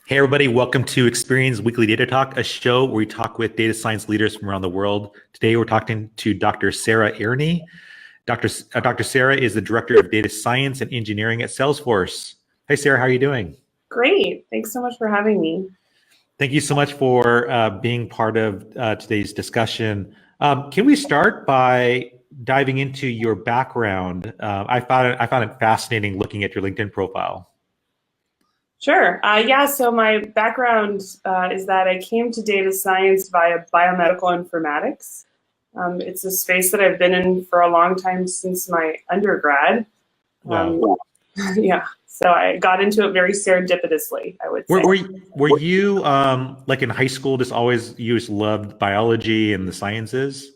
Hey, everybody, welcome to Experience Weekly Data Talk, a show where we talk with data science leaders from around the world. Today, we're talking to Dr. Sarah Aerni. Dr. Sarah is the Director of Data Science and Engineering at Salesforce. Hey, Sarah, how are you doing? Great. Thanks so much for having me. Thank you so much for being part of today's discussion. Can we start by diving into your background? I found it fascinating looking at your LinkedIn profile. Sure. So my background is that I came to data science via biomedical informatics. It's a space that I've been in for a long time since my undergrad. Wow. So I got into it very serendipitously, I would say. Were you like in high school, you just loved biology and the sciences?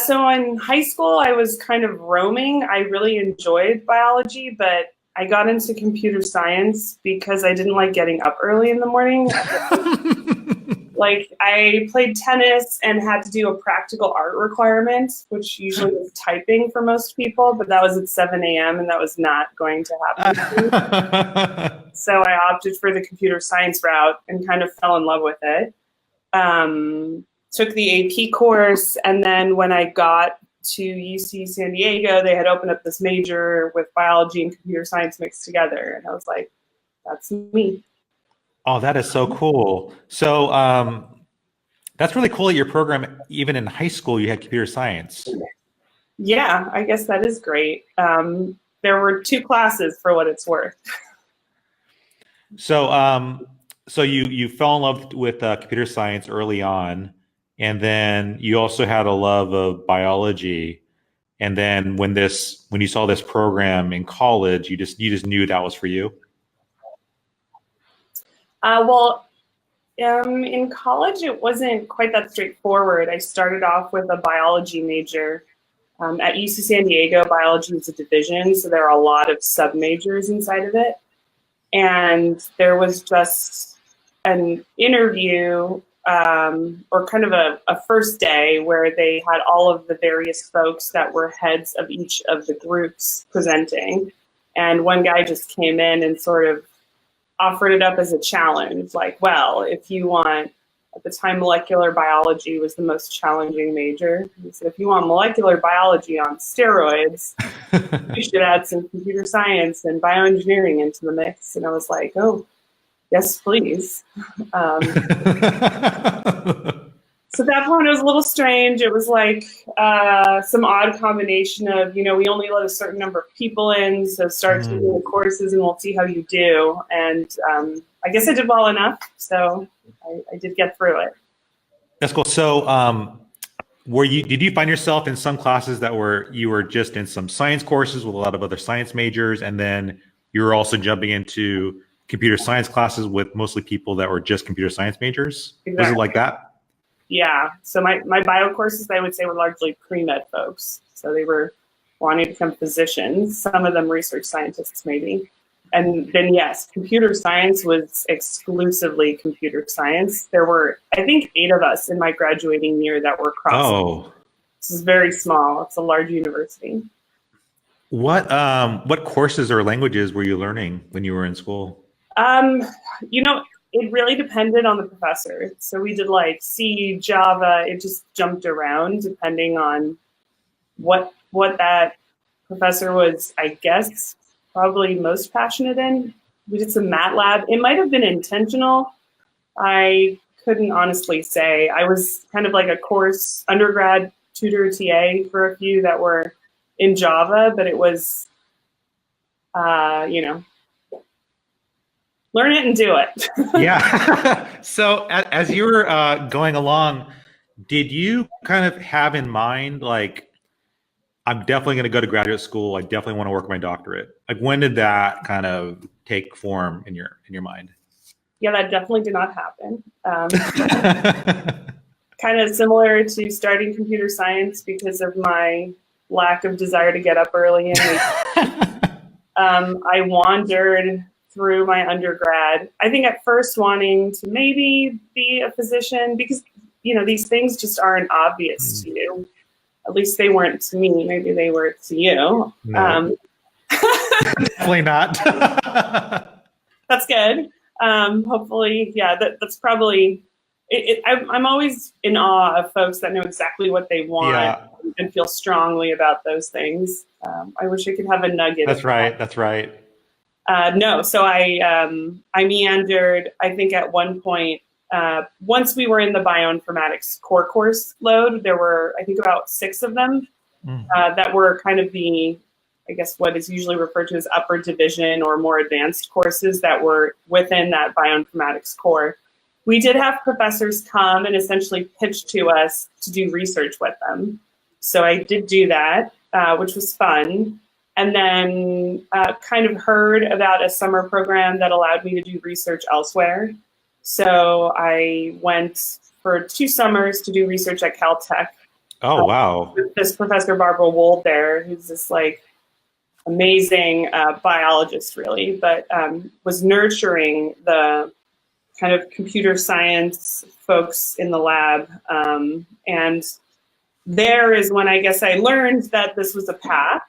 So in high school, I was kind of roaming. I really enjoyed biology, but I got into computer science because I didn't like getting up early in the morning. Like I played tennis and had to do a practical art requirement, which usually is typing for most people, but that was at 7 a.m. and that was not going to happen. So I opted for the computer science route and kind of fell in love with it. Took the AP course, and then when I got to UC San Diego, they had opened up this major with biology and computer science mixed together. And I was like, that's me. Oh, that is so cool. So that's really cool that your program, even in high school, you had computer science. Yeah, I guess that is great. There were 2 classes for what it's worth. So so you fell in love with computer science early on, and then you also had a love of biology. And then when you saw this program in college, you just knew that was for you. In college, it wasn't quite that straightforward. I started off with a biology major. At UC San Diego, biology is a division, so there are a lot of sub-majors inside of it. And there was just an interview or kind of a first day where they had all of the various folks that were heads of each of the groups presenting. And one guy just came in and sort of offered it up as a challenge, like, well, if you want, at the time, molecular biology was the most challenging major. He said, if you want molecular biology on steroids, you should add some computer science and bioengineering into the mix. And I was like, oh, yes, please. So at that point, it was a little strange. It was like some odd combination of, we only let a certain number of people in, so start taking the courses and we'll see how you do. And I guess I did well enough, so I did get through it. That's cool. So did you find yourself in some classes that you were just in some science courses with a lot of other science majors, and then you were also jumping into computer science classes with mostly people that were just computer science majors? Exactly. Was it like that? Yeah, so my bio courses, I would say, were largely pre-med folks. So they were wanting to become physicians, some of them research scientists maybe. And then yes, computer science was exclusively computer science. There were, I think, 8 of us in my graduating year that were cross. Oh. This is very small. It's a large university. What courses or languages were you learning when you were in school? It really depended on the professor. So we did like C, Java. It just jumped around depending on what that professor was, I guess, probably most passionate in. We did some MATLAB. It might have been intentional. I couldn't honestly say. I was kind of like a course undergrad tutor TA for a few that were in Java, but it was, learn it and do it. Yeah. So as you were going along, did you kind of have in mind, like, I'm definitely going to go to graduate school, I definitely want to work my doctorate? Like, when did that kind of take form in your mind? Yeah, that definitely did not happen. Kind of similar to starting computer science because of my lack of desire to get up early. I wandered through my undergrad, I think at first wanting to maybe be a physician because, these things just aren't obvious to you. At least they weren't to me. Maybe they were to you. No. Definitely not. That's good. Hopefully, yeah, that's probably I'm always in awe of folks that know exactly what they want Yeah, and feel strongly about those things. I wish I could have a nugget that's of that. right. That's right. No, so I meandered. I think at one point, once we were in the bioinformatics core course load, there were I think about 6 of them that were kind of the, I guess what is usually referred to as upper division or more advanced courses that were within that bioinformatics core. We did have professors come and essentially pitch to us to do research with them. So I did do that, which was fun. And then kind of heard about a summer program that allowed me to do research elsewhere. So I went for 2 summers to do research at Caltech. Oh, wow. With this Professor Barbara Wold there, who's this like amazing biologist, really, but was nurturing the kind of computer science folks in the lab. And there is when I guess I learned that this was a path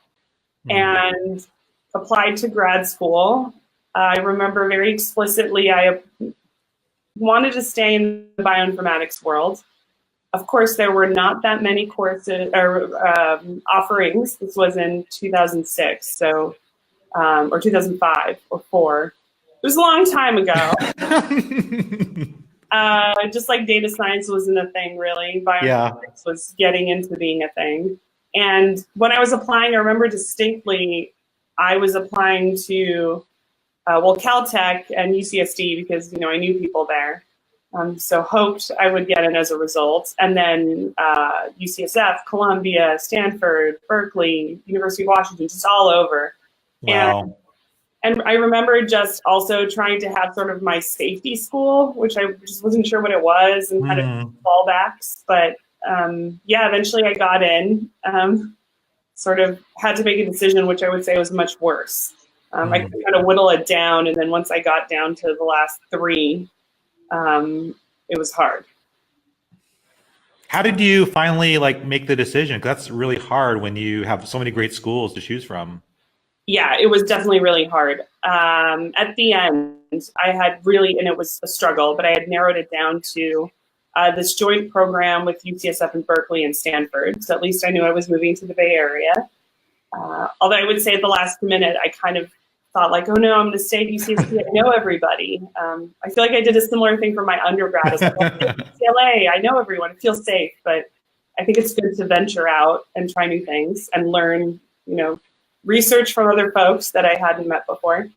and applied to grad school. I remember very explicitly I wanted to stay in the bioinformatics world. Of course, there were not that many courses or offerings. This was in 2006, so or 2005 or 4. It was a long time ago. Just like data science wasn't a thing, really. Bioinformatics was getting into being a thing. And when I was applying, I remember distinctly, I was applying to, Caltech and UCSD because, I knew people there. So hoped I would get in as a result. And then UCSF, Columbia, Stanford, Berkeley, University of Washington, just all over. Wow. And I remember just also trying to have sort of my safety school, which I just wasn't sure what it was, and kind of fallbacks. But eventually I got in. Sort of had to make a decision, which I would say was much worse. I could kind of whittle it down, and then once I got down to the last 3, it was hard. How did you finally make the decision? 'Cause that's really hard when you have so many great schools to choose from. Yeah, it was definitely really hard. At the end, I had really, and it was a struggle, but I had narrowed it down to this joint program with UCSF and Berkeley and Stanford. So at least I knew I was moving to the Bay Area. Although I would say at the last minute, I kind of thought oh no, I'm going to stay at UCSD. I know everybody. I feel like I did a similar thing for my undergrad. As UCLA, I know everyone. It feels safe, but I think it's good to venture out and try new things and learn, research from other folks that I hadn't met before.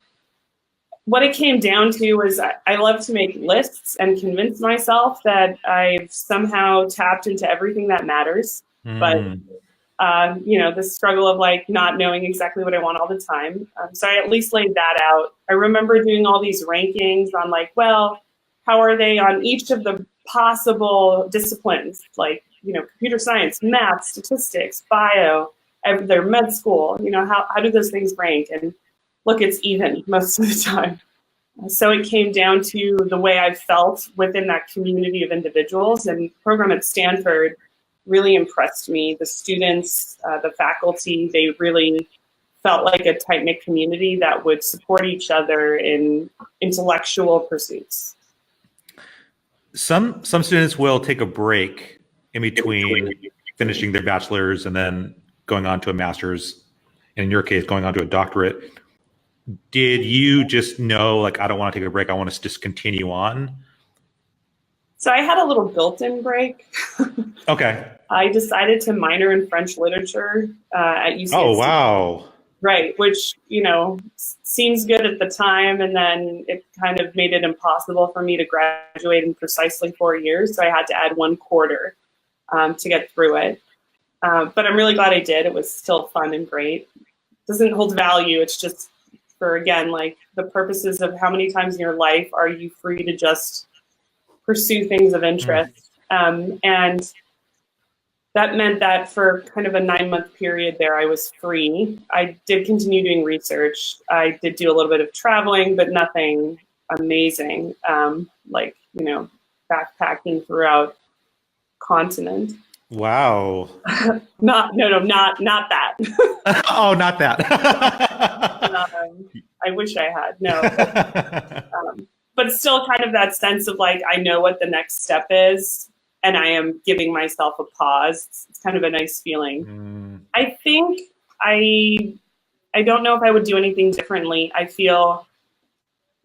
What it came down to was I love to make lists and convince myself that I've somehow tapped into everything that matters. But the struggle of not knowing exactly what I want all the time. So I at least laid that out. I remember doing all these rankings on how are they on each of the possible disciplines, computer science, math, statistics, bio, their med school, how do those things rank? And look, it's even most of the time. So it came down to the way I felt within that community of individuals, and the program at Stanford really impressed me. The students, the faculty, they really felt like a tight-knit community that would support each other in intellectual pursuits. Some students will take a break in between finishing their bachelor's and then going on to a master's, and in your case, going on to a doctorate. Did you just know, I don't want to take a break, I want to just continue on? So I had a little built-in break. Okay. I decided to minor in French literature at UCSD. Oh, wow. Right, which, seems good at the time, and then it kind of made it impossible for me to graduate in precisely 4 years, so I had to add 1 quarter to get through it. But I'm really glad I did. It was still fun and great. It doesn't hold value. It's just for, again, the purposes of how many times in your life are you free to just pursue things of interest. And that meant that for kind of a 9-month period there, I was free. I did continue doing research. I did do a little bit of traveling, but nothing amazing, backpacking throughout continent. Wow. Not that. Oh, not that. I wish I had. No. But but still kind of that sense of like, I know what the next step is and I am giving myself a pause. It's kind of a nice feeling. I think I don't know if I would do anything differently. I feel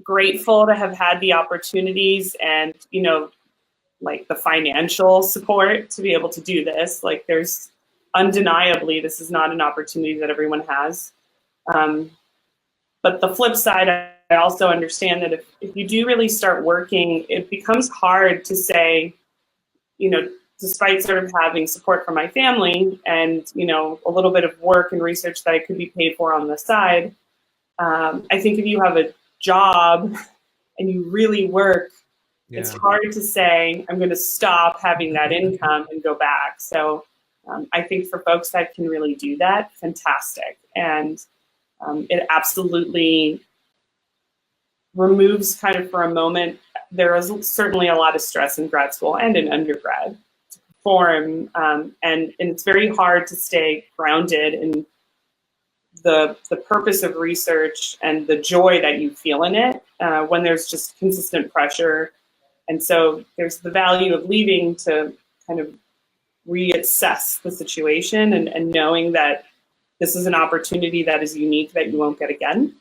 grateful to have had the opportunities and, you know, like the financial support to be able to do this. Like there's undeniably, this is not an opportunity that everyone has. But the flip side, I also understand that if you do really start working, it becomes hard to say, you know, despite sort of having support from my family and, you know, a little bit of work and research that I could be paid for on the side, I think if you have a job and you really work, it's hard to say, I'm going to stop having that income and go back. So I think for folks that can really do that, fantastic. And it absolutely removes kind of for a moment, there is certainly a lot of stress in grad school and in undergrad to perform. And it's very hard to stay grounded in the purpose of research and the joy that you feel in it when there's just consistent pressure. And so there's the value of leaving to kind of reassess the situation and knowing that this is an opportunity that is unique that you won't get again.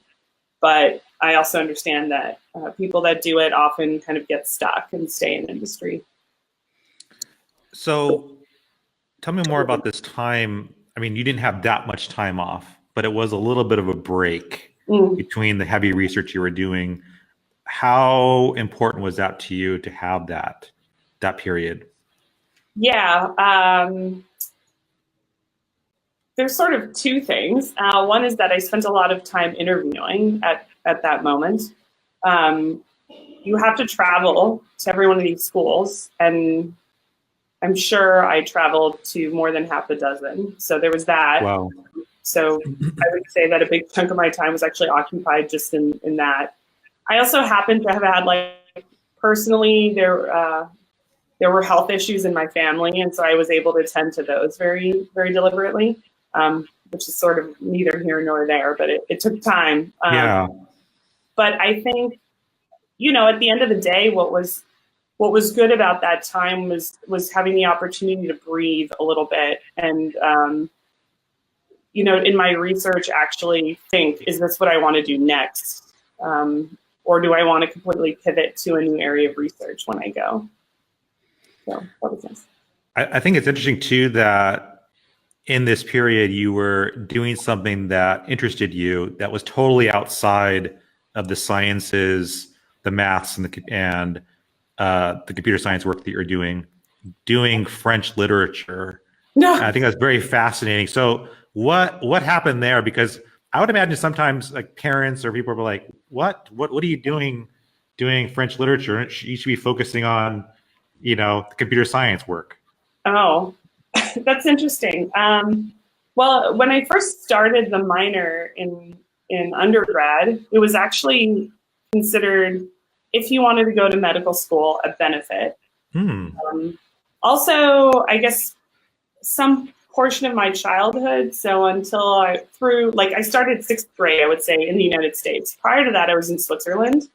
But I also understand that people that do it often kind of get stuck and stay in industry. So tell me more about this time. I mean, you didn't have that much time off, but it was a little bit of a break between the heavy research you were doing. How important was that to you to have that period? Yeah, there's sort of two things. One is that I spent a lot of time interviewing at that moment. You have to travel to every one of these schools, and I'm sure I traveled to more than half a dozen. So there was that. Wow. So I would say that a big chunk of my time was actually occupied just in that. I also happen to have had, like, personally, there were health issues in my family, and so I was able to tend to those very, very deliberately, which is sort of neither here nor there, but it took time. Yeah. But I think, you know, at the end of the day, what was good about that time was having the opportunity to breathe a little bit and, you know, in my research, actually think, is this what I want to do next? Or do I want to completely pivot to a new area of research when I go? So that was nice. I think it's interesting too that in this period you were doing something that interested you that was totally outside of the sciences, the maths, and the computer science work that you're doing French literature. No. I think that's very fascinating. So what happened there? Because I would imagine sometimes like parents or people were like, what are you doing French literature? You should be focusing on, you know, the computer science work. Oh, that's interesting. Well, when I first started the minor in undergrad, it was actually considered, if you wanted to go to medical school, a benefit. Also, I guess some portion of my childhood, so until I started 6th grade, I would say, in the United States. Prior to that, I was in Switzerland,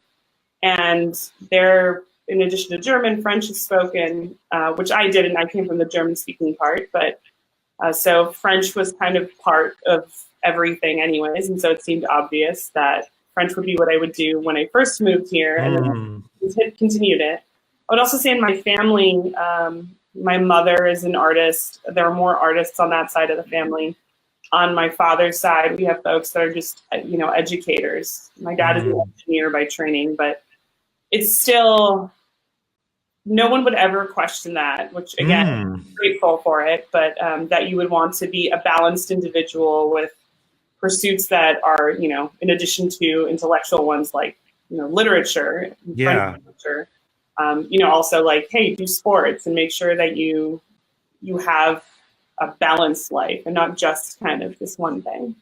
and there, in addition to German, French is spoken, which I did, and I came from the German-speaking part, but so French was kind of part of everything anyways, and so it seemed obvious that French would be what I would do when I first moved here, and then continued it. I would also say in my family, my mother is an artist. There are more artists on that side of the family. On my father's side, we have folks that are just, you know, educators. My dad is an engineer by training, but it's still, no one would ever question that, which again, I'm grateful for it, but that you would want to be a balanced individual with pursuits that are, you know, in addition to intellectual ones like, you know, literature, French literature, you know, also like, hey, do sports and make sure that you have a balanced life and not just kind of this one thing.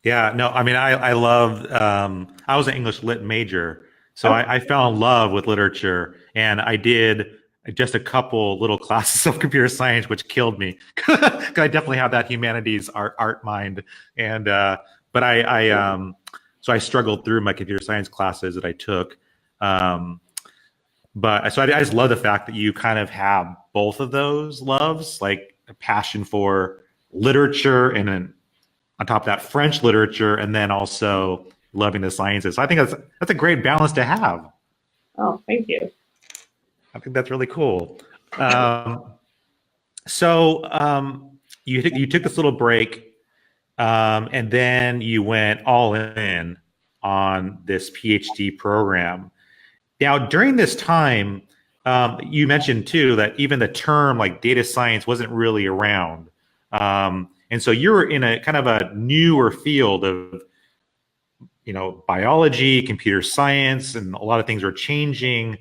Yeah, no, I mean, I loved, I was an English lit major, so I fell in love with literature, and I did just a couple little classes of computer science, which killed me. Because I definitely have that humanities art mind, and but so I struggled through my computer science classes that I took. But so I just love the fact that you kind of have both of those loves, like a passion for literature and then on top of that French literature, and then also loving the sciences. So I think that's a great balance to have. Oh, thank you. I think that's really cool. So you took this little break, and then you went all in on this PhD program. Now, during this time, you mentioned too that even the term like data science wasn't really around, and so you're in a kind of a newer field of biology, computer science, and a lot of things were changing.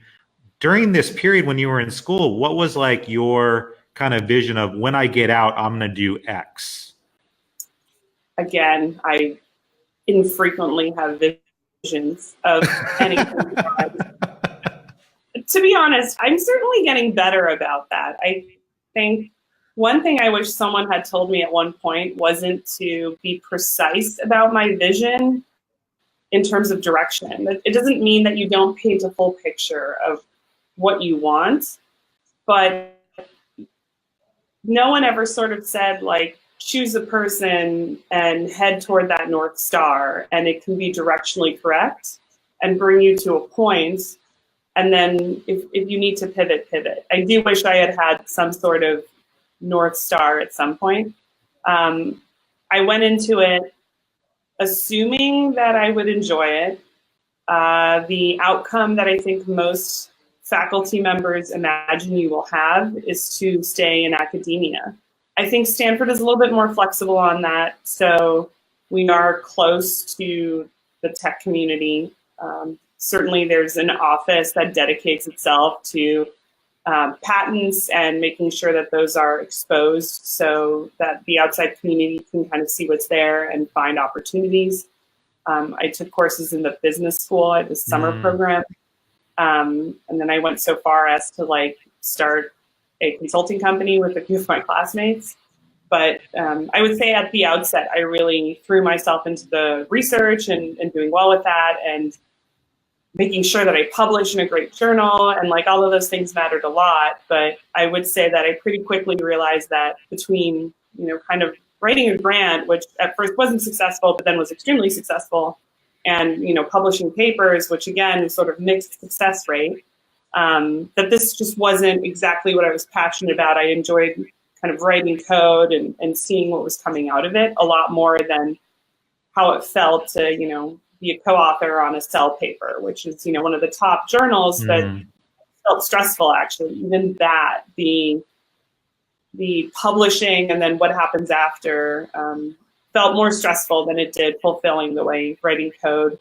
During this period when you were in school, what was like your kind of vision of when I get out, I'm going to do X? Again, I infrequently have visions of anything. To be honest, I'm certainly getting better about that. I think one thing I wish someone had told me at one point wasn't to be precise about my vision in terms of direction. It doesn't mean that you don't paint a full picture of what you want, but no one ever sort of said, like, choose a person and head toward that North Star, and it can be directionally correct and bring you to a point. And then if you need to pivot, pivot. I do wish I had had some sort of North Star at some point. I went into it assuming that I would enjoy it. The outcome that I think most faculty members imagine you will have is to stay in academia. I think Stanford is a little bit more flexible on that. So we are close to the tech community. Certainly there's an office that dedicates itself to patents and making sure that those are exposed so that the outside community can kind of see what's there and find opportunities. I took courses in the business school at the summer program. And then I went so far as to like start a consulting company with a few of my classmates. But I would say at the outset, I really threw myself into the research and doing well with that and making sure that I publish in a great journal, and like all of those things mattered a lot. But I would say that I pretty quickly realized that between, kind of writing a grant, which at first wasn't successful, but then was extremely successful, and, publishing papers, which again, sort of mixed success rate, that this just wasn't exactly what I was passionate about. I enjoyed kind of writing code and seeing what was coming out of it a lot more than how it felt to, be a co-author on a Cell paper, which is, one of the top journals, but felt stressful actually. Even that, the publishing and then what happens after felt more stressful than it did fulfilling the way writing code,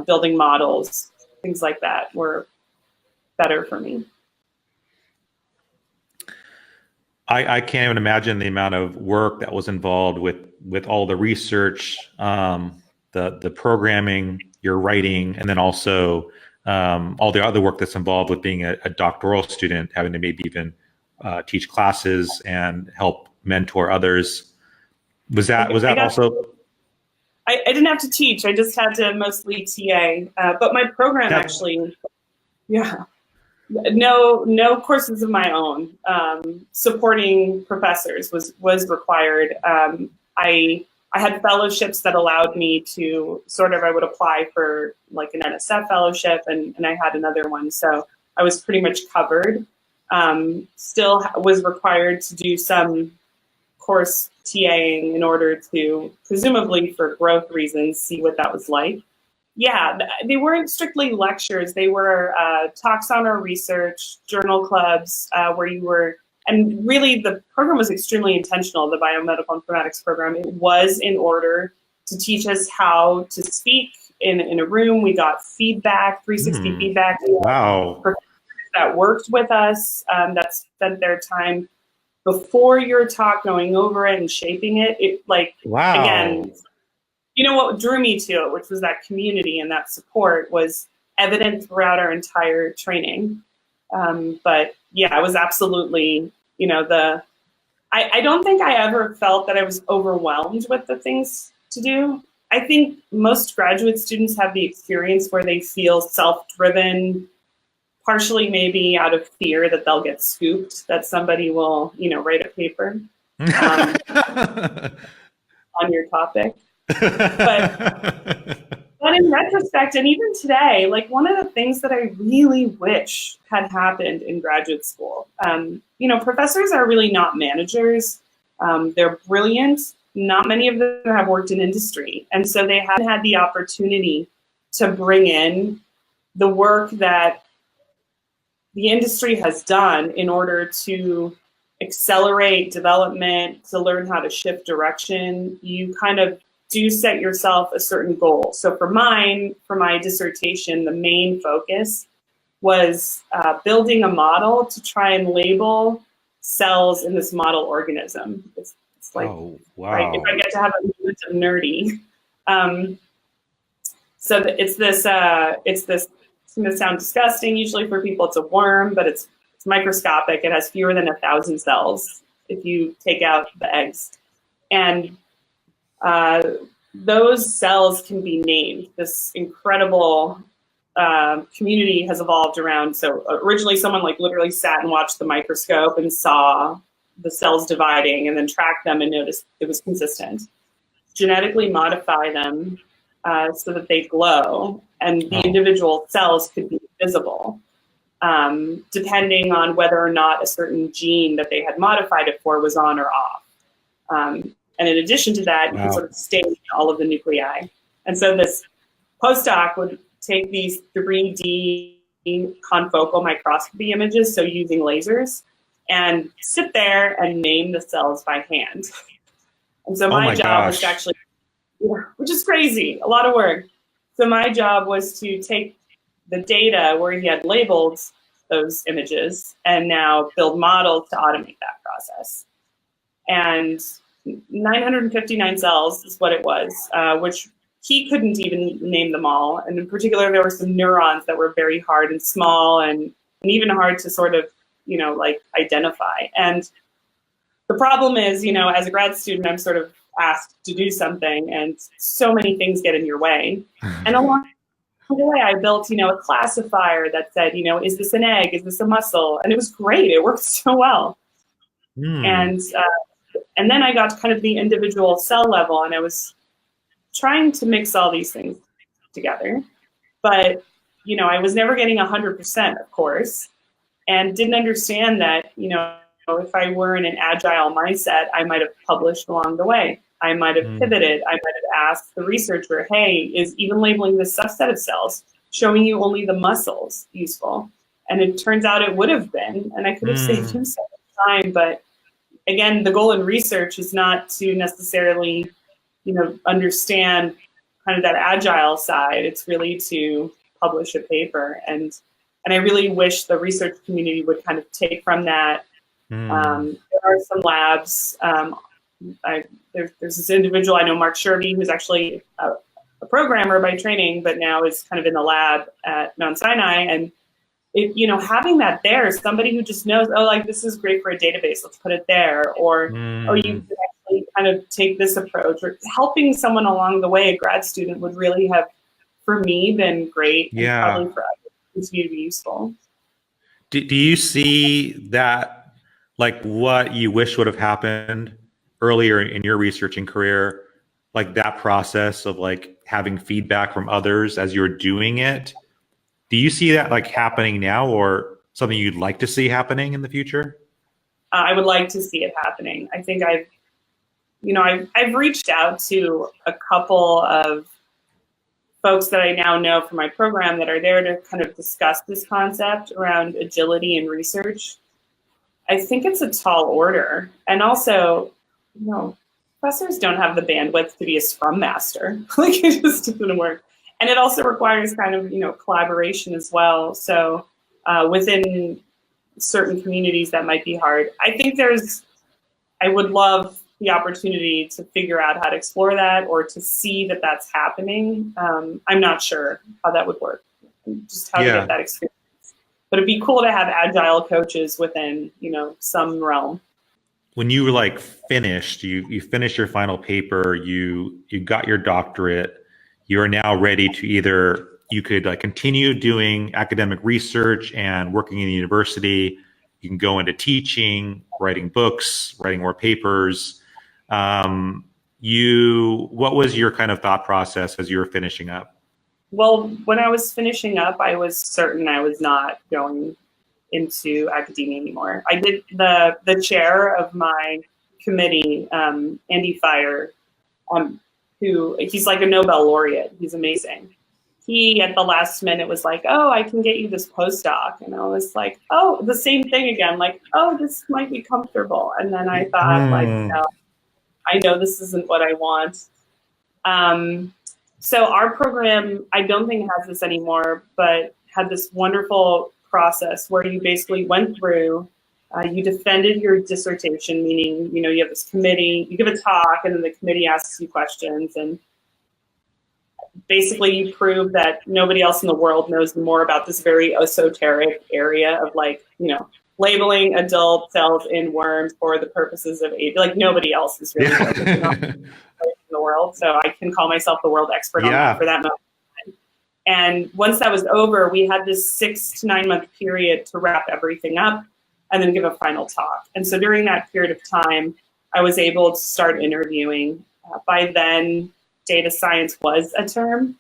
building models, things like that were better for me. I can't even imagine the amount of work that was involved with all the research, the programming, your writing, and then also all the other work that's involved with being a doctoral student, having to maybe even teach classes and help mentor others. Was that also? I didn't have to teach. I just had to mostly TA. But my program actually, no courses of my own. Supporting professors was required. I had fellowships that allowed me to I would apply for like an NSF fellowship, and I had another one. So I was pretty much covered. Still was required to do some course TAing in order to, presumably for growth reasons, see what that was like. Yeah, they weren't strictly lectures. They were talks on our research, journal clubs, where you were, and really the program was extremely intentional, the biomedical informatics program. It was in order to teach us how to speak in a room. We got feedback, 360 feedback. Wow. That worked with us, that spent their time before your talk going over it and shaping it. Wow. Again, what drew me to it, which was that community and that support, was evident throughout our entire training. But yeah, it was absolutely, I don't think I ever felt that I was overwhelmed with the things to do. I think most graduate students have the experience where they feel self-driven, partially maybe out of fear that they'll get scooped, that somebody will, write a paper on your topic. But in retrospect, and even today, like one of the things that I really wish had happened in graduate school, professors are really not managers. They're brilliant. Not many of them have worked in industry. And so they haven't had the opportunity to bring in the work that the industry has done in order to accelerate development, to learn how to shift direction. You kind of do set yourself a certain goal. So for my dissertation, the main focus was building a model to try and label cells in this model organism. It's like, oh, wow. Right, if I get to have a moment of nerdy. So it's this, it's going to sound disgusting. Usually for people, it's a worm, but it's microscopic. It has fewer than 1,000 cells if you take out the eggs. And those cells can be named. This incredible community has evolved around. So originally someone like literally sat and watched the microscope and saw the cells dividing and then tracked them and noticed it was consistent. Genetically modify them so that they glow and the individual cells could be visible, depending on whether or not a certain gene that they had modified it for was on or off. And in addition to that, you can sort of stage all of the nuclei. And so this postdoc would take these 3D confocal microscopy images, so using lasers, and sit there and name the cells by hand. And so my job was to actually, which is crazy, a lot of work. So my job was to take the data where he had labeled those images and now build models to automate that process. And 959 cells is what it was, which he couldn't even name them all. And in particular, there were some neurons that were very hard and small and even hard to sort of, identify. And the problem is, as a grad student, I'm sort of asked to do something and so many things get in your way. And along the way, I built, a classifier that said, is this an egg? Is this a muscle? And it was great. It worked so well. And then I got to kind of the individual cell level, and I was trying to mix all these things together. But, I was never getting 100%, of course, and didn't understand that, if I were in an agile mindset, I might have published along the way. I might have pivoted. I might have asked the researcher, hey, is even labeling this subset of cells showing you only the muscles useful? And it turns out it would have been, and I could have saved him so much time. But again, the goal in research is not to necessarily, understand kind of that agile side. It's really to publish a paper. And I really wish the research community would kind of take from that. There are some labs. There's this individual, I know, Mark Sherby, who's actually a programmer by training, but now is kind of in the lab at Mount Sinai. And having that there, somebody who just knows, this is great for a database, let's put it there. Or, you can actually kind of take this approach, or helping someone along the way, a grad student, would really have, for me, been great. And probably for others, continue to be useful. Do you see that, like, what you wish would have happened earlier in your researching career, like that process of like having feedback from others as you're doing it? Do you see that like happening now, or something you'd like to see happening in the future? I would like to see it happening. I think I've reached out to a couple of folks that I now know from my program that are there to kind of discuss this concept around agility in research. I think it's a tall order. And also, professors don't have the bandwidth to be a scrum master. Like, it just doesn't work. And it also requires kind of, collaboration as well. So within certain communities, that might be hard. I think I would love the opportunity to figure out how to explore that, or to see that that's happening. I'm not sure how that would work, just how to get that experience. But it'd be cool to have agile coaches within, some realm. when you were like finished, you finished your final paper, you got your doctorate, you are now ready to either you could like continue doing academic research and working in the university, you can go into teaching, writing books, writing more papers. What was your kind of thought process as you were finishing up? Well, when I was finishing up, I was certain I was not going into academia anymore. I did the chair of my committee, Andy Fire, who he's like a Nobel laureate. He's amazing. He at the last minute was like, "Oh, I can get you this postdoc," and I was like, "Oh, the same thing again." Like, "Oh, this might be comfortable," and then I thought, like, no, I know this isn't what I want. So our program, I don't think has this anymore, but had this wonderful process where you basically went through, you defended your dissertation, meaning, you know, you have this committee, you give a talk, and then the committee asks you questions, and basically you prove that nobody else in the world knows more about this very esoteric area of, like, you know, labeling adult cells in worms for the purposes of age. Like, nobody else is really focusing on in the world, so I can call myself the world expert on that for that moment. And once that was over, we had this 6 to 9 month period to wrap everything up and then give a final talk. And so during that period of time, I was able to start interviewing. By then, data science was a term.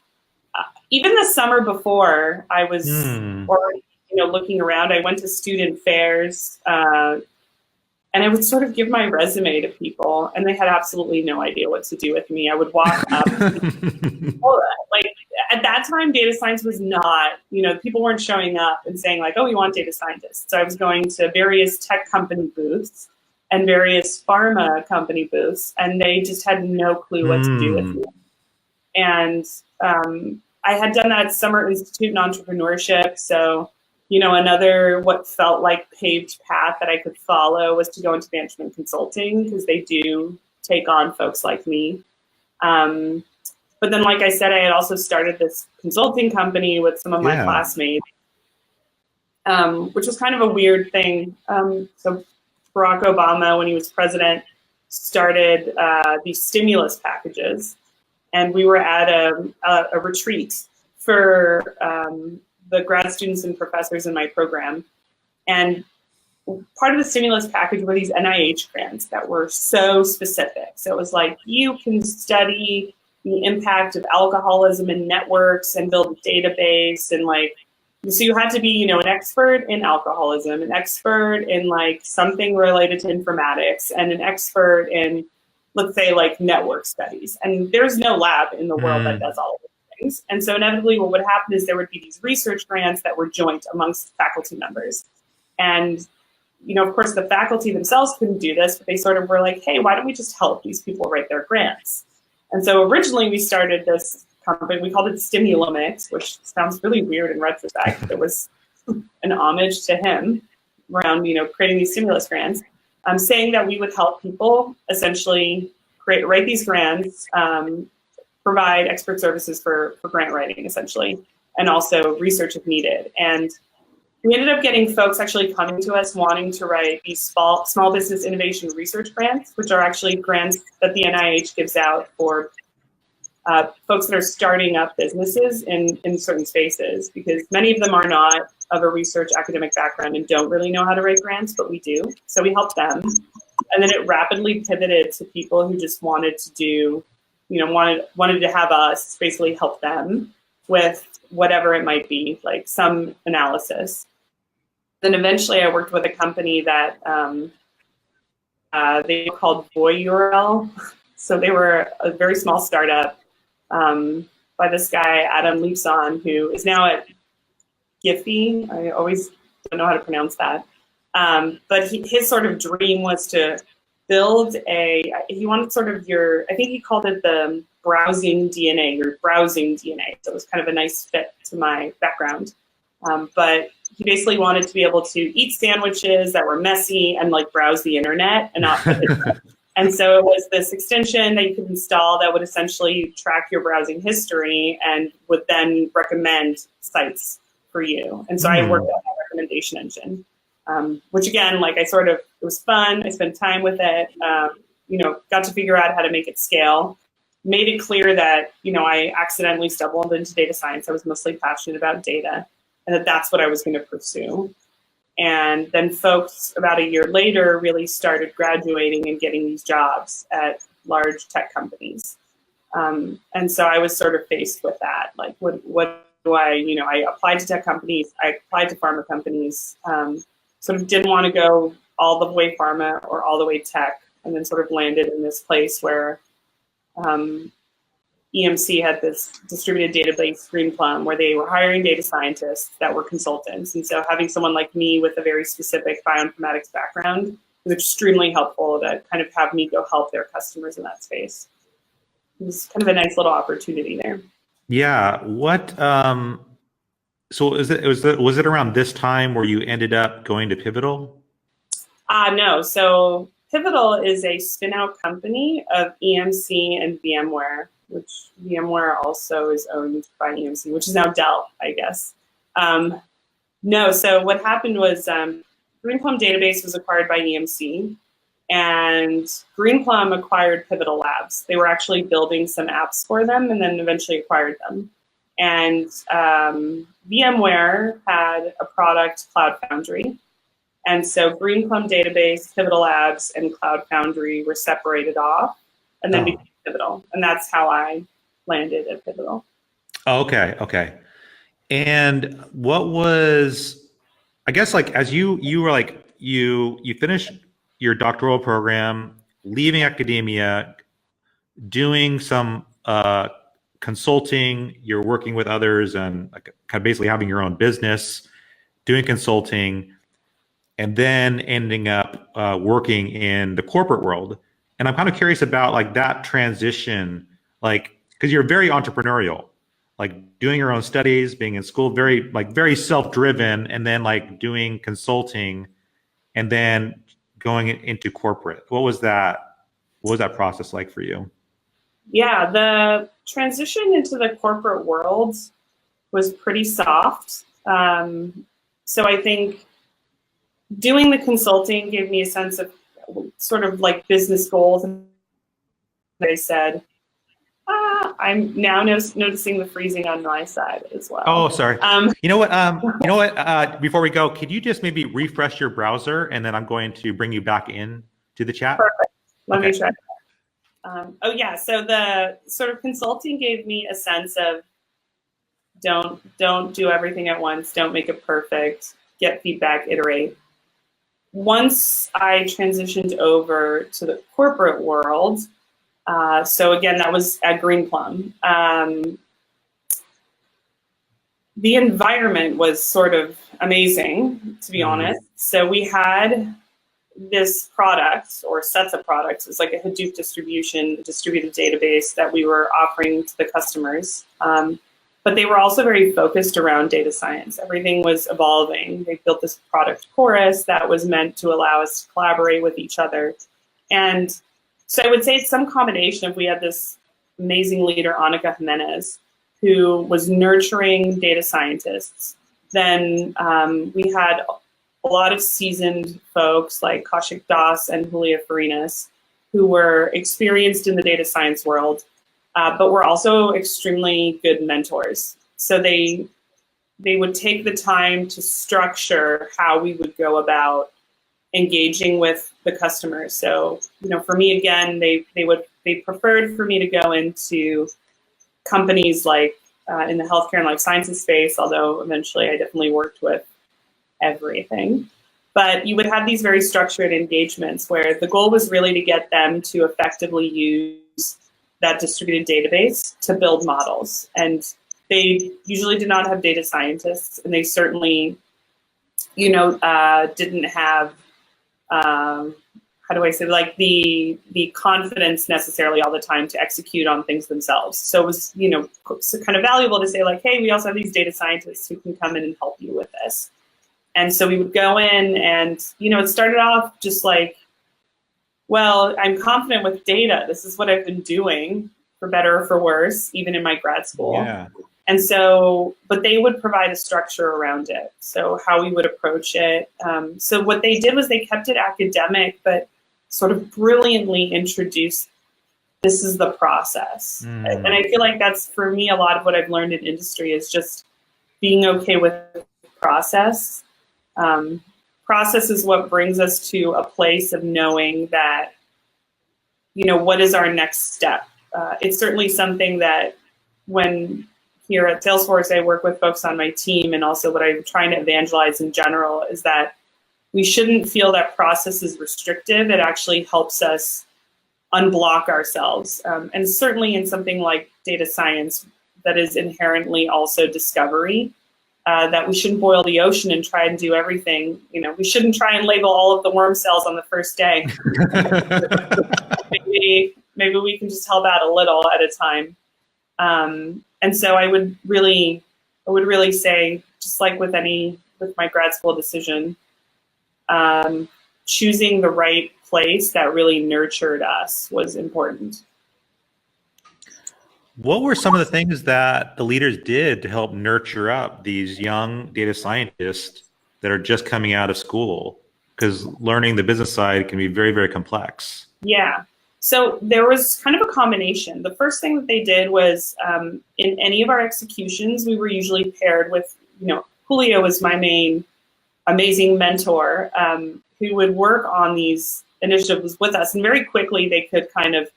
Even the summer before, I was already, you know, looking around. I went to student fairs, and I would sort of give my resume to people, and they had absolutely no idea what to do with me. I would walk up. Like, at that time, data science was not, you know, people weren't showing up and saying like, "Oh, we want data scientists." So I was going to various tech company booths and various pharma company booths, and they just had no clue what to do with me. And I had done that Summer Institute in Entrepreneurship. So, you know, another what felt like paved path that I could follow was to go into management consulting, because they do take on folks like me. But then, like I said, I had also started this consulting company with some of my classmates, which was kind of a weird thing. So Barack Obama, when he was president, started these stimulus packages. And we were at a retreat for the grad students and professors in my program. And part of the stimulus package were these NIH grants that were so specific. So it was like, you can study the impact of alcoholism in networks and build a database. And like, so you had to be, you know, an expert in alcoholism, an expert in like something related to informatics, and an expert in, let's say, like network studies. And there's no lab in the world that does all of those things. And so inevitably what would happen is there would be these research grants that were joint amongst faculty members. And, you know, of course, the faculty themselves couldn't do this, but they sort of were like, hey, why don't we just help these people write their grants? And so originally we started this company, we called it Stimulomics, which sounds really weird in retrospect. It was an homage to him around, you know, creating these stimulus grants. I'm saying that we would help people essentially write these grants, provide expert services for grant writing, essentially, and also research if needed. And we ended up getting folks actually coming to us wanting to write these small business innovation research grants, which are actually grants that the NIH gives out for folks that are starting up businesses in certain spaces, because many of them are not of a research academic background and don't really know how to write grants, but we do. So we help them. And then it rapidly pivoted to people who just wanted to do, you know, wanted to have us basically help them with whatever it might be, like some analysis. Then eventually I worked with a company that they were called Voyurl. So they were a very small startup by this guy, Adam Leapson, who is now at Giphy. I always don't know how to pronounce that. But his sort of dream was to build he wanted sort of I think he called it the browsing DNA, or browsing DNA. So it was kind of a nice fit to my background. But he basically wanted to be able to eat sandwiches that were messy and like browse the internet and not put it. And so it was this extension that you could install that would essentially track your browsing history and would then recommend sites for you. And so I worked on that recommendation engine, which again, like it was fun. I spent time with it. Got to figure out how to make it scale. Made it clear that, I accidentally stumbled into data science. I was mostly passionate about data, and that's what I was going to pursue. And then folks about a year later really started graduating and getting these jobs at large tech companies. And so I was sort of faced with that. Like, what do I applied to tech companies, I applied to pharma companies, sort of didn't want to go all the way pharma or all the way tech, and then sort of landed in this place where EMC had this distributed database, Greenplum, where they were hiring data scientists that were consultants. And so having someone like me with a very specific bioinformatics background was extremely helpful to kind of have me go help their customers in that space. It was kind of a nice little opportunity there. Yeah. What? So was it around this time where you ended up going to Pivotal? No. So Pivotal is a spin-out company of EMC and VMware, which VMware also is owned by EMC, which is now Dell, I guess. No. So what happened was Greenplum database was acquired by EMC, and Greenplum acquired Pivotal Labs. They were actually building some apps for them and then eventually acquired them. And VMware had a product, Cloud Foundry. And so Greenplum database, Pivotal Labs, and Cloud Foundry were separated off and then became Pivotal. And that's how I landed at Pivotal. Oh, okay. Okay. And what was, I guess, like, as you were like, you finished your doctoral program, leaving academia, doing some consulting, you're working with others and like, kind of basically having your own business, doing consulting, and then ending up working in the corporate world. And I'm kind of curious about like that transition, like, because you're very entrepreneurial, like doing your own studies, being in school, very self-driven, and then like doing consulting and then going into corporate. What was that process like for you? Yeah, the transition into the corporate world was pretty soft. So I think doing the consulting gave me a sense of sort of like business goals. And I said, I'm now noticing the freezing on my side as well. Oh, sorry. You know what? Before we go, could you just maybe refresh your browser, and then I'm going to bring you back in to the chat. Perfect. Let me try. Oh yeah. So the sort of consulting gave me a sense of don't do everything at once. Don't make it perfect. Get feedback. Iterate. Once I transitioned over to the corporate world. So again, that was at Greenplum. The environment was sort of amazing, to be honest. So we had this product or sets of products. It was like a Hadoop distribution, distributed database that we were offering to the customers. But they were also very focused around data science. Everything was evolving. They built this product chorus that was meant to allow us to collaborate with each other. And so I would say it's some combination of, we had this amazing leader, Annika Jimenez, who was nurturing data scientists. Then we had a lot of seasoned folks like Kaushik Das and Julia Farinas, who were experienced in the data science world, but were also extremely good mentors. So they would take the time to structure how we would go about engaging with the customers. So, for me, again, they preferred for me to go into companies like in the healthcare and life sciences space, although eventually I definitely worked with everything. But you would have these very structured engagements where the goal was really to get them to effectively use that distributed database to build models. And they usually did not have data scientists, and they certainly, didn't have how do I say, like the confidence necessarily all the time to execute on things themselves. So it was, so kind of valuable to say like, hey, we also have these data scientists who can come in and help you with this. And so we would go in and, it started off just like, well, I'm confident with data. This is what I've been doing, for better or for worse, even in my grad school. Yeah. And so, but they would provide a structure around it. So how we would approach it. So what they did was they kept it academic, but sort of brilliantly introduced, this is the process. And I feel like that's, for me, a lot of what I've learned in industry is just being okay with process. Process is what brings us to a place of knowing that, what is our next step? It's certainly something that when here at Salesforce, I work with folks on my team, and also what I'm trying to evangelize in general is that we shouldn't feel that process is restrictive. It actually helps us unblock ourselves. And certainly in something like data science, that is inherently also discovery, that we shouldn't boil the ocean and try and do everything. We shouldn't try and label all of the worm cells on the first day. Maybe we can just help out a little at a time. And so I would really say, just like with my grad school decision, choosing the right place that really nurtured us was important. What were some of the things that the leaders did to help nurture up these young data scientists that are just coming out of school? Because learning the business side can be very, very complex. Yeah. So there was kind of a combination. The first thing that they did was in any of our executions, we were usually paired with, Julio was my main amazing mentor who would work on these initiatives with us. And very quickly they could kind of,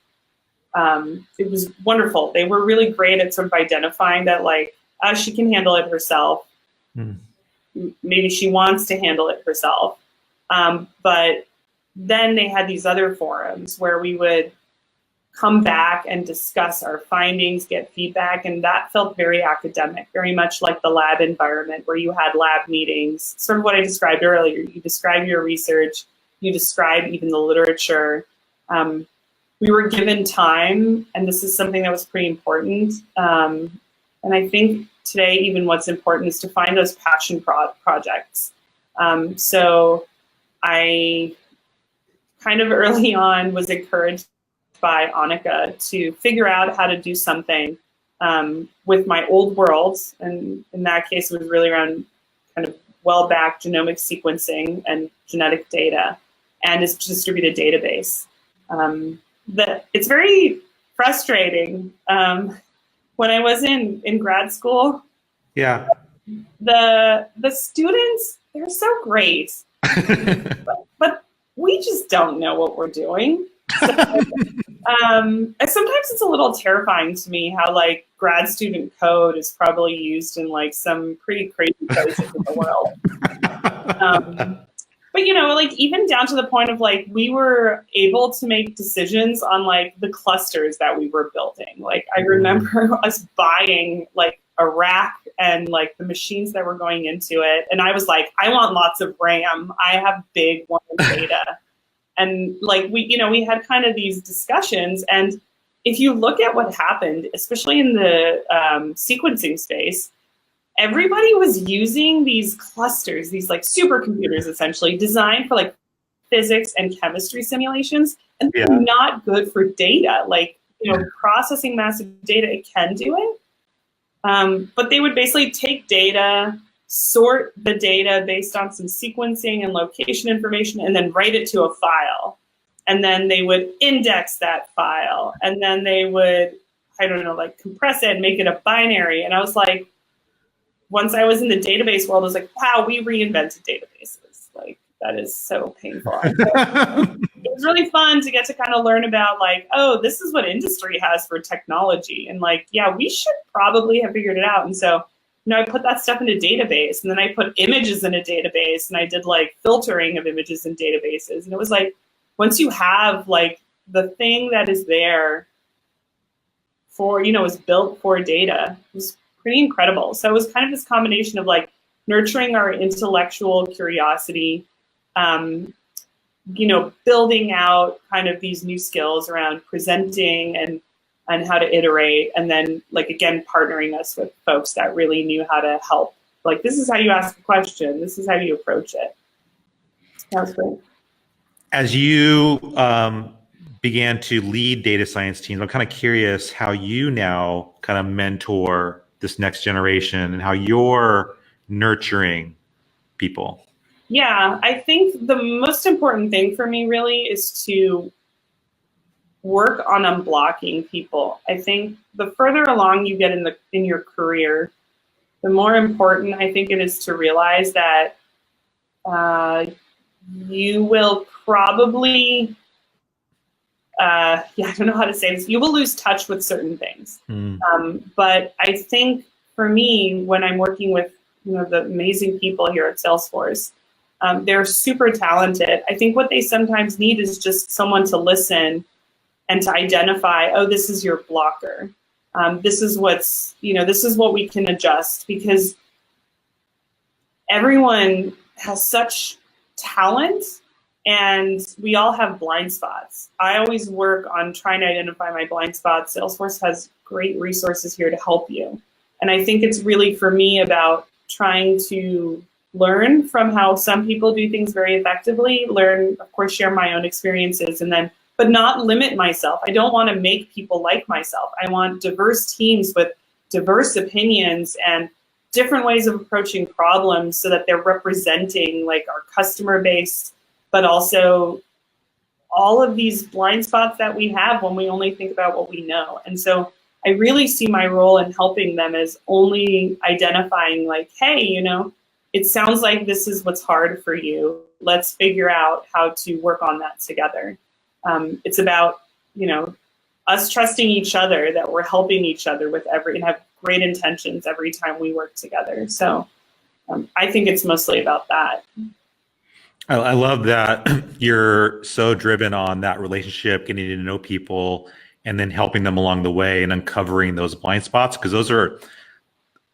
it was wonderful. They were really great at sort of identifying that, like, she can handle it herself. Maybe she wants to handle it herself. But then they had these other forums where we would come back and discuss our findings, get feedback, and that felt very academic, very much like the lab environment where you had lab meetings, sort of what I described earlier. You describe your research, you describe even the literature. We were given time, and this is something that was pretty important. And I think today, even what's important is to find those passion projects. So I kind of early on was encouraged by Annika to figure out how to do something with my old world. And in that case, it was really around kind of well-backed genomic sequencing and genetic data and its distributed database. It's very frustrating. When I was in grad school, yeah, the students, they're so great, but we just don't know what we're doing. So, sometimes it's a little terrifying to me how like grad student code is probably used in like some pretty crazy places in the world. But like even down to the point of like we were able to make decisions on like the clusters that we were building. Like I remember us buying like a rack and like the machines that were going into it, and I was like, I want lots of RAM. I have big one data. And like we had kind of these discussions, and if you look at what happened, especially in the sequencing space, everybody was using these clusters, these like supercomputers essentially designed for like physics and chemistry simulations, and they're not good for data. Like processing massive data, it can do it, but they would basically take data, sort the data based on some sequencing and location information, and then write it to a file. And then they would index that file. And then they would, I don't know, like compress it and make it a binary. And I was like, once I was in the database world, I was like, wow, we reinvented databases. Like, that is so painful. It was really fun to get to kind of learn about like, oh, this is what industry has for technology. And like, yeah, we should probably have figured it out. And so I put that stuff in a database, and then I put images in a database, and I did like filtering of images in databases. And it was like, once you have like the thing that is there for, is built for data, it was pretty incredible. So it was kind of this combination of like nurturing our intellectual curiosity, building out kind of these new skills around presenting and how to iterate, and then like again partnering us with folks that really knew how to help. Like, this is how you ask a question, this is how you approach it. That was great. As you began to lead data science teams, I'm kind of curious how you now kind of mentor this next generation and how you're nurturing people? Yeah, I think the most important thing for me really is to work on unblocking people. I think the further along you get in your career, the more important I think it is to realize that you will probably, I don't know how to say this, you will lose touch with certain things. But I think for me, when I'm working with the amazing people here at Salesforce, they're super talented. I think what they sometimes need is just someone to listen and to identify, oh, this is your blocker. This is what's, this is what we can adjust, because everyone has such talent and we all have blind spots. I always work on trying to identify my blind spots. Salesforce has great resources here to help you. And I think it's really, for me, about trying to learn from how some people do things very effectively, learn, of course, share my own experiences, and then, but not limit myself. I don't want to make people like myself. I want diverse teams with diverse opinions and different ways of approaching problems so that they're representing like our customer base, but also all of these blind spots that we have when we only think about what we know. And so I really see my role in helping them as only identifying like, hey, it sounds like this is what's hard for you. Let's figure out how to work on that together. It's about, us trusting each other, that we're helping each other with and have great intentions every time we work together. So I think it's mostly about that. I love that you're so driven on that relationship, getting to know people, and then helping them along the way and uncovering those blind spots, because those are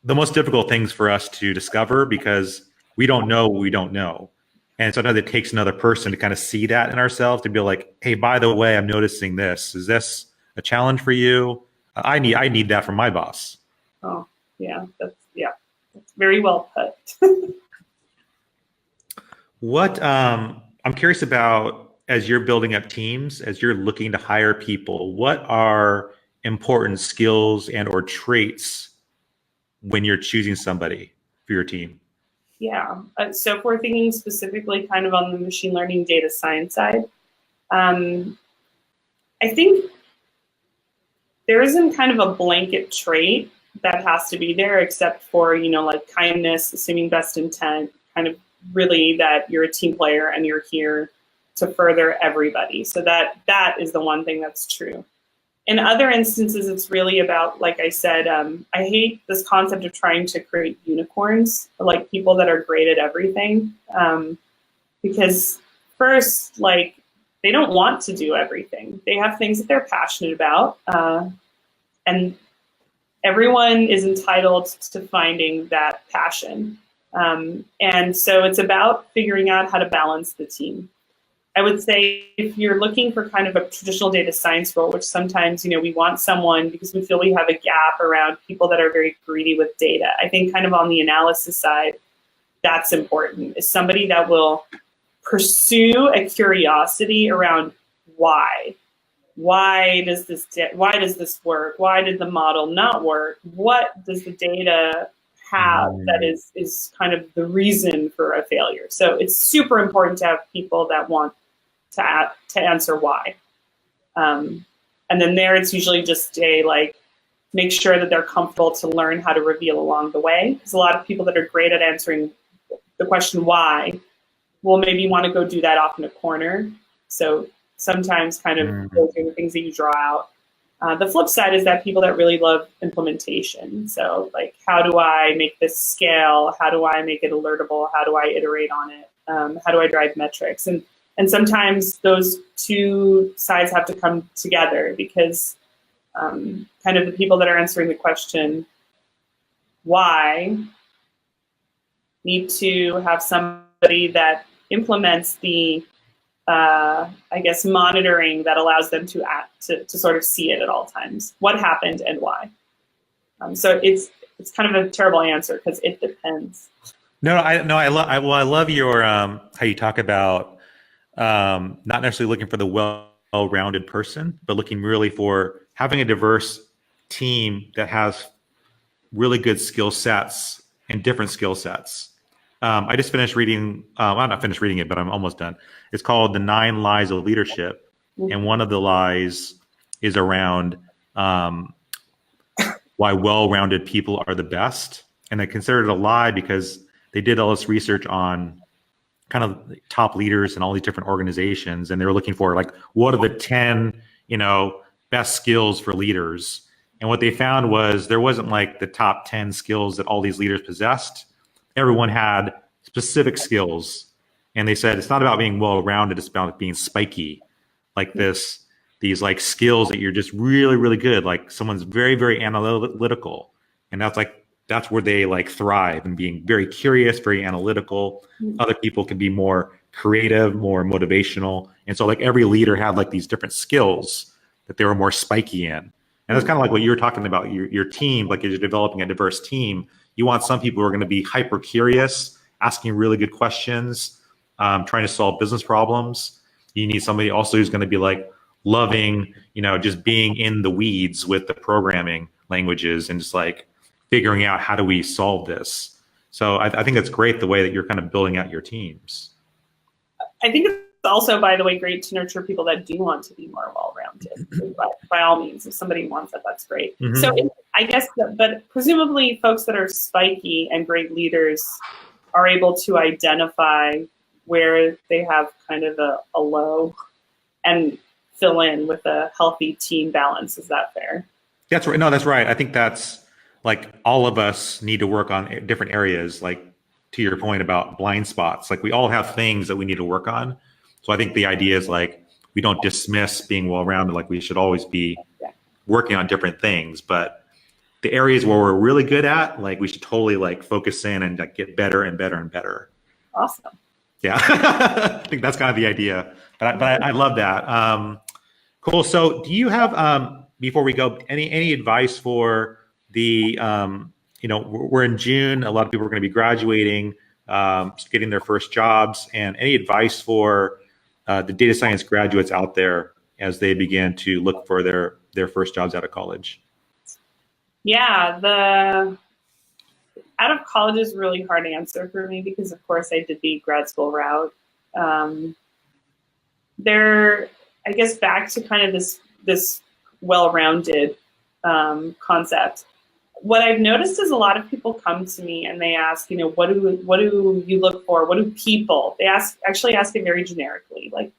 the most difficult things for us to discover, because we don't know what we don't know. And sometimes it takes another person to kind of see that in ourselves, to be like, hey, by the way, I'm noticing this. Is this a challenge for you? I need that from my boss. Oh, yeah. That's very well put. What I'm curious about, as you're building up teams, as you're looking to hire people, what are important skills and or traits when you're choosing somebody for your team? Yeah. So if we're thinking specifically kind of on the machine learning data science side, I think there isn't kind of a blanket trait that has to be there, except for, like kindness, assuming best intent, kind of really that you're a team player and you're here to further everybody. So that is the one thing that's true. In other instances, it's really about, like I said, I hate this concept of trying to create unicorns, like people that are great at everything. Because first, like, they don't want to do everything. They have things that they're passionate about. And everyone is entitled to finding that passion. And so it's about figuring out how to balance the team. I would say if you're looking for kind of a traditional data science role, which sometimes, we want someone because we feel we have a gap around people that are very greedy with data. I think kind of on the analysis side, that's important, is somebody that will pursue a curiosity around why. Why does this work? Why did the model not work? What does the data have that is kind of the reason for a failure? So it's super important to have people that want to answer why. And then there, it's usually just make sure that they're comfortable to learn how to reveal along the way. Because a lot of people that are great at answering the question why will maybe want to go do that off in a corner. So sometimes kind of those are the things that you draw out. The flip side is that people that really love implementation. So like, how do I make this scale? How do I make it alertable? How do I iterate on it? How do I drive metrics? And sometimes those two sides have to come together, because kind of the people that are answering the question, why, need to have somebody that implements the monitoring that allows them to sort of see it at all times. What happened and why? So it's kind of a terrible answer, because it depends. I love your how you talk about not necessarily looking for the well-rounded person, but looking really for having a diverse team that has really good skill sets and different skill sets. I just finished reading, I'm not finished reading it, but I'm almost done. It's called The 9 Lies of Leadership. And one of the lies is around why well-rounded people are the best. And I consider it a lie because they did all this research on kind of top leaders in all these different organizations. And they were looking for like, what are the 10, best skills for leaders? And what they found was there wasn't like the top 10 skills that all these leaders possessed. Everyone had specific skills. And they said, it's not about being well-rounded, it's about being spiky. Like these like skills that you're just really, really good. Like someone's very, very analytical. And that's where they like thrive, and being very curious, very analytical. Other people can be more creative, more motivational. And so like every leader had like these different skills that they were more spiky in. And that's kind of like what you were talking about, your team, like as you're developing a diverse team, you want some people who are going to be hyper curious, asking really good questions, trying to solve business problems. You need somebody also who's going to be like loving, just being in the weeds with the programming languages and just like figuring out how do we solve this. So I think it's great the way that you're kind of building out your teams. I think it's also, by the way, great to nurture people that do want to be more well-rounded. By all means, if somebody wants it, that's great. Mm-hmm. So I guess, but presumably folks that are spiky and great leaders are able to identify where they have kind of a low and fill in with a healthy team balance. Is that fair? That's right. No, that's right. I think that's like all of us need to work on different areas, like to your point about blind spots. Like we all have things that we need to work on. So I think the idea is like, we don't dismiss being well-rounded, like we should always be working on different things, but the areas where we're really good at, like we should totally like focus in and like get better and better and better. Awesome. Yeah, I think that's kind of the idea, but I love that. Cool. So do you have, before we go, any advice for the, we're in June, a lot of people are going to be graduating, getting their first jobs, and any advice for the data science graduates out there as they begin to look for their first jobs out of college? Yeah, out of college is a really hard answer for me because, of course, I did the grad school route. I guess back to kind of this well-rounded concept. What I've noticed is a lot of people come to me and they ask, what do you look for? What do people? They actually ask it very generically, like,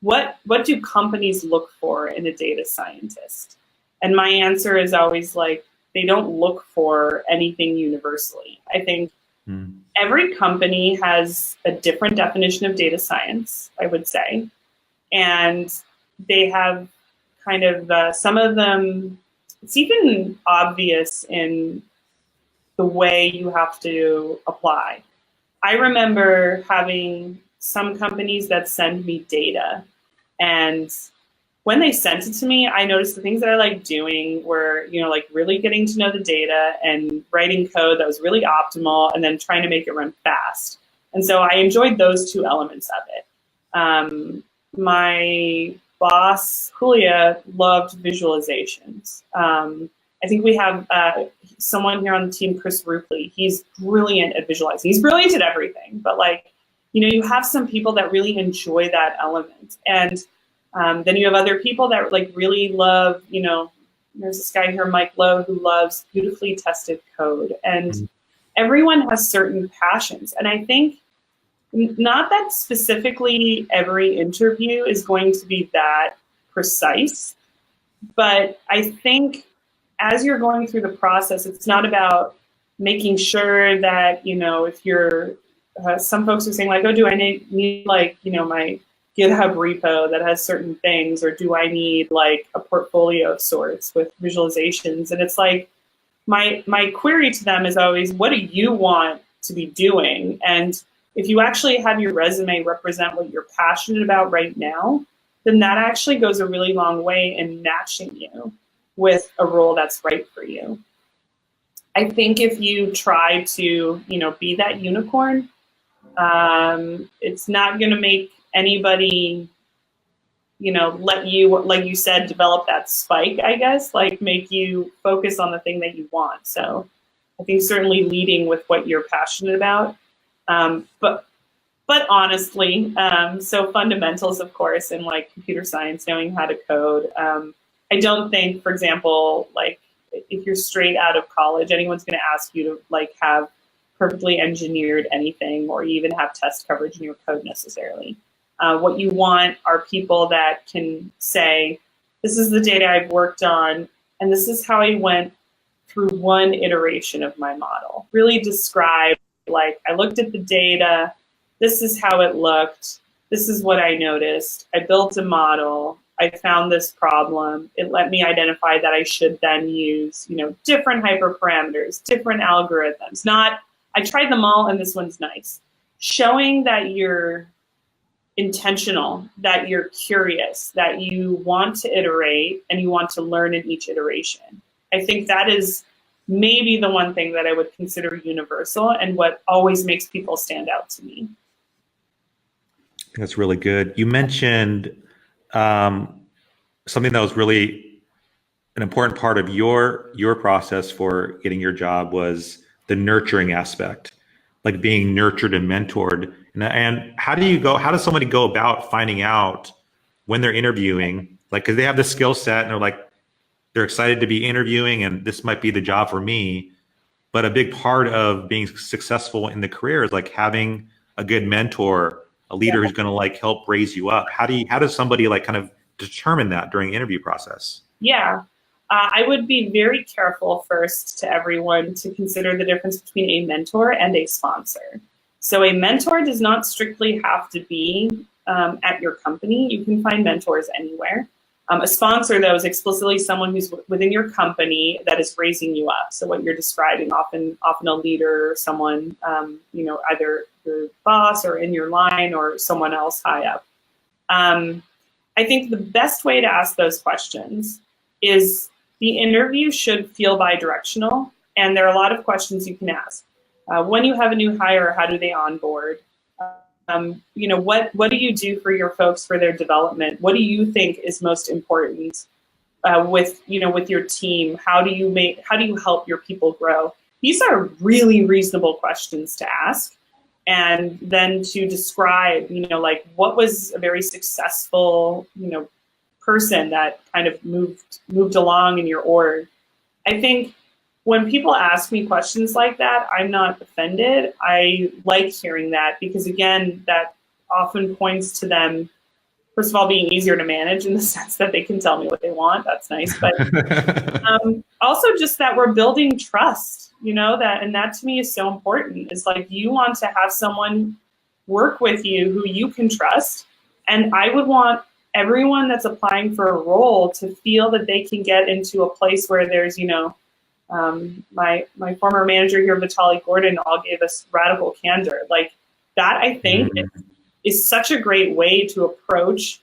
what do companies look for in a data scientist? And my answer is always like, they don't look for anything universally. I think every company has a different definition of data science, I would say. And they have kind of, some of them, it's even obvious in the way you have to apply. I remember having some companies that send me data, and when they sent it to me, I noticed the things that I like doing were, like really getting to know the data and writing code that was really optimal and then trying to make it run fast. And so I enjoyed those two elements of it. My boss, Julia, loved visualizations. I think we have someone here on the team, Chris Rupley. He's brilliant at visualizing. He's brilliant at everything, but you have some people that really enjoy that element. And then you have other people that really love, there's this guy here, Mike Lowe, who loves beautifully tested code. And everyone has certain passions. And I think not that specifically every interview is going to be that precise, but I think as you're going through the process, it's not about making sure that, if you're, some folks are saying like, oh, do I need my GitHub repo that has certain things, or do I need like a portfolio of sorts with visualizations? And it's like, my query to them is always, what do you want to be doing? And if you actually have your resume represent what you're passionate about right now, then that actually goes a really long way in matching you with a role that's right for you. I think if you try to, be that unicorn, it's not going to make anybody, let you, like you said, develop that spike, I guess, like make you focus on the thing that you want. So I think certainly leading with what you're passionate about. But honestly, so fundamentals, of course, in like computer science, knowing how to code. I don't think, for example, like if you're straight out of college, anyone's going to ask you to like have perfectly engineered anything or even have test coverage in your code necessarily. What you want are people that can say, this is the data I've worked on, and this is how I went through one iteration of my model. Really describe, like, I looked at the data, this is how it looked, this is what I noticed, I built a model, I found this problem, it let me identify that I should then use, you know, different hyperparameters, different algorithms. Not, I tried them all and this one's nice. Showing that you're intentional, that you're curious, that you want to iterate and you want to learn in each iteration. I think that is maybe the one thing that I would consider universal and what always makes people stand out to me. That's really good. You mentioned something that was really an important part of your process for getting your job was the nurturing aspect, like being nurtured and mentored. And how does somebody go about finding out when they're interviewing, like, because they have the skill set and they're like, they're excited to be interviewing and this might be the job for me. But a big part of being successful in the career is like having a good mentor, a leader who's going to like help raise you up. How does somebody like kind of determine that during the interview process? Yeah. I would be very careful first to everyone to consider the difference between a mentor and a sponsor. So a mentor does not strictly have to be at your company. You can find mentors anywhere. A sponsor, though, is explicitly someone who's within your company that is raising you up. So what you're describing, often a leader, or someone, you know, either your boss or in your line or someone else high up. I think the best way to ask those questions is the interview should feel bi-directional, and there are a lot of questions you can ask. When you have a new hire, how do they onboard? You know, what do you do for your folks for their development? What do you think is most important with your team? How do you help your people grow? These are really reasonable questions to ask, and then to describe, you know, like what was a very successful, you know, person that kind of moved along in your org. I think when people ask me questions like that, I'm not offended. I like hearing that because, again, that often points to them, first of all, being easier to manage in the sense that they can tell me what they want. That's nice. But also just that we're building trust, you know, and that to me is so important. It's like you want to have someone work with you who you can trust. And I would want everyone that's applying for a role to feel that they can get into a place where there's, you know, my former manager here, Vitaly Gordon, all gave us radical candor. Like that, I think, is such a great way to approach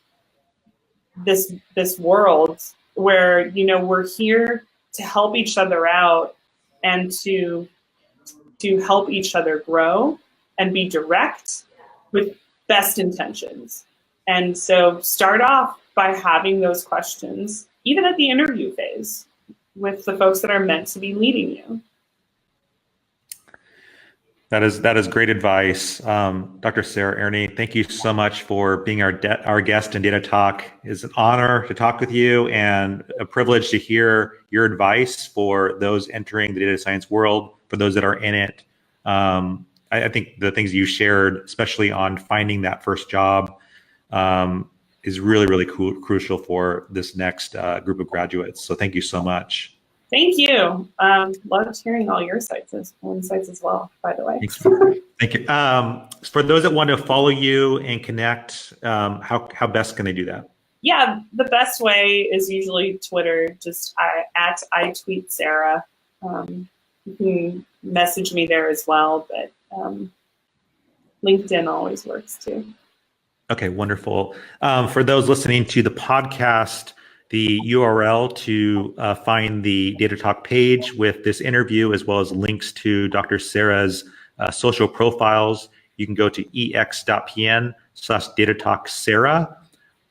this world where, you know, we're here to help each other out and to help each other grow and be direct with best intentions. And so start off by having those questions, even at the interview phase, with the folks that are meant to be leading you. That is great advice. Dr. Sarah Aerni, thank you so much for being our guest in Data Talk. It's an honor to talk with you and a privilege to hear your advice for those entering the data science world, for those that are in it. I think the things you shared, especially on finding that first job, is really, really crucial for this next group of graduates. So thank you so much. Thank you. Loved hearing all your insights as well, by the way. Thanks. Thank you. For those that want to follow you and connect, how best can they do that? Yeah, the best way is usually Twitter, just at iTweetSarah. You can message me there as well, but LinkedIn always works too. Okay, wonderful. For those listening to the podcast, the URL to find the Data Talk page with this interview, as well as links to Dr. Sarah's social profiles, you can go to ex.pn/DataTalkSarah.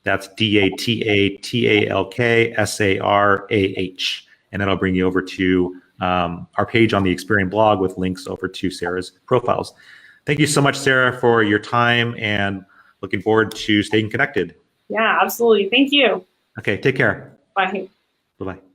That's DataTalkSarah, and that'll bring you over to our page on the Experian blog with links over to Sarah's profiles. Thank you so much, Sarah, for your time, and looking forward to staying connected. Yeah, absolutely. Thank you. Okay, take care. Bye. Bye-bye.